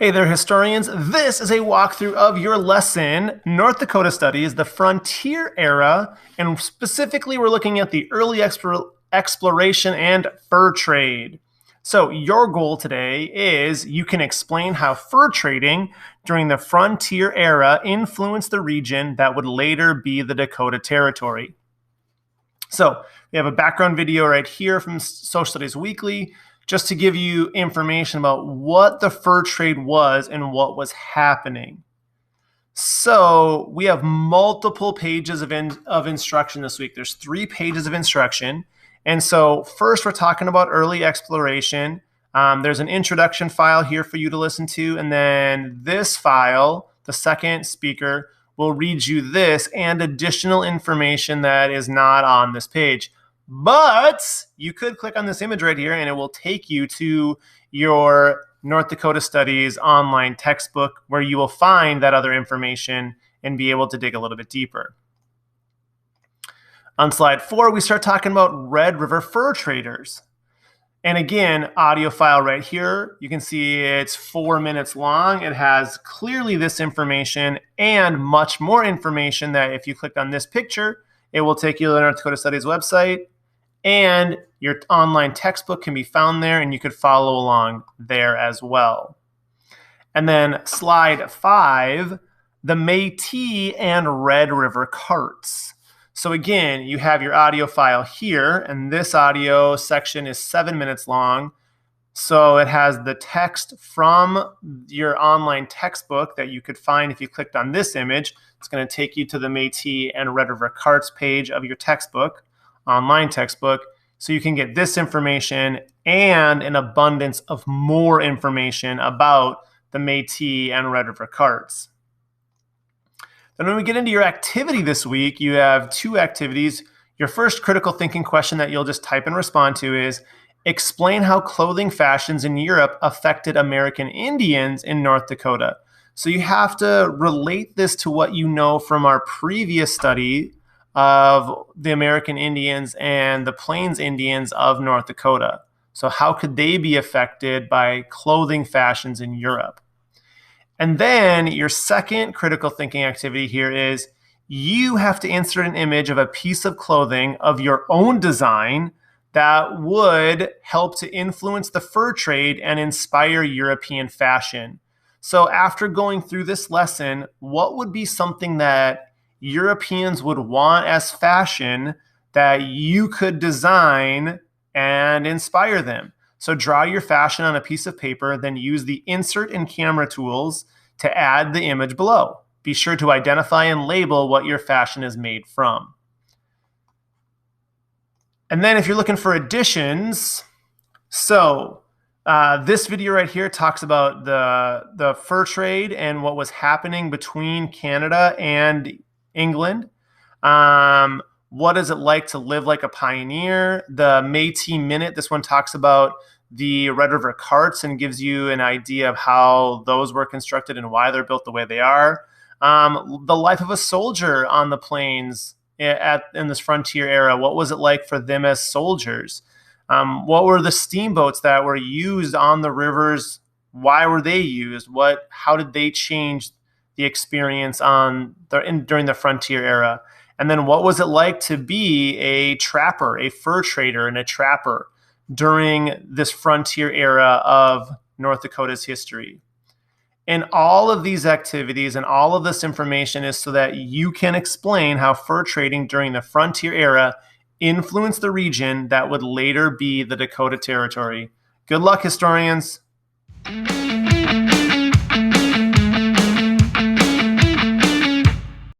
Hey there, historians. This is a walkthrough of your lesson, North Dakota Studies, the Frontier Era, and specifically we're looking at the early exploration and fur trade. So your goal today is you can explain how fur trading during the Frontier Era influenced the region that would later be the Dakota Territory. So we have a background video right here from Social Studies Weekly, just to give you information about what the fur trade was and what was happening. So we have multiple pages of instruction this week. There's 3 pages of instruction. And so first we're talking about early exploration. There's an introduction file here for you to listen to. And then this file, the second speaker, will read you this and additional information that is not on this page. But you could click on this image right here and it will take you to your North Dakota Studies online textbook where you will find that other information and be able to dig a little bit deeper. On slide 4, we start talking about Red River fur traders. And again, audio file right here. You can see it's 4 minutes long. It has clearly this information and much more information that if you click on this picture, it will take you to the North Dakota Studies website. And your online textbook can be found there, and you could follow along there as well. And then slide 5, the Métis and Red River carts. So again, you have your audio file here, and this audio section is 7 minutes long. So it has the text from your online textbook that you could find if you clicked on this image. It's going to take you to the Métis and Red River carts page of your textbook, online textbook, so you can get this information and an abundance of more information about the Métis and Red River carts. Then when we get into your activity this week, you have 2 activities. Your first critical thinking question that you'll just type and respond to is, explain how clothing fashions in Europe affected American Indians in North Dakota. So you have to relate this to what you know from our previous study of the American Indians and the Plains Indians of North Dakota. So how could they be affected by clothing fashions in Europe? And then your second critical thinking activity here is you have to insert an image of a piece of clothing of your own design that would help to influence the fur trade and inspire European fashion. So after going through this lesson, what would be something that Europeans would want as fashion that you could design and inspire them? So draw your fashion on a piece of paper, then use the insert and camera tools to add the image below. Be sure to identify and label what your fashion is made from. And then if you're looking for additions, so this video right here talks about the fur trade and what was happening between Canada and England. What is it like to live like a pioneer? The Métis Minute, this one talks about the Red River carts and gives you an idea of how those were constructed and why they're built the way they are. The life of a soldier on the plains in this frontier era. What was it like for them as soldiers? What were the steamboats that were used on the rivers? Why were they used? How did they change the experience during the frontier era? And then what was it like to be a trapper, a fur trader and a trapper during this frontier era of North Dakota's history? And all of these activities and all of this information is so that you can explain how fur trading during the frontier era influenced the region that would later be the Dakota Territory. Good luck, historians.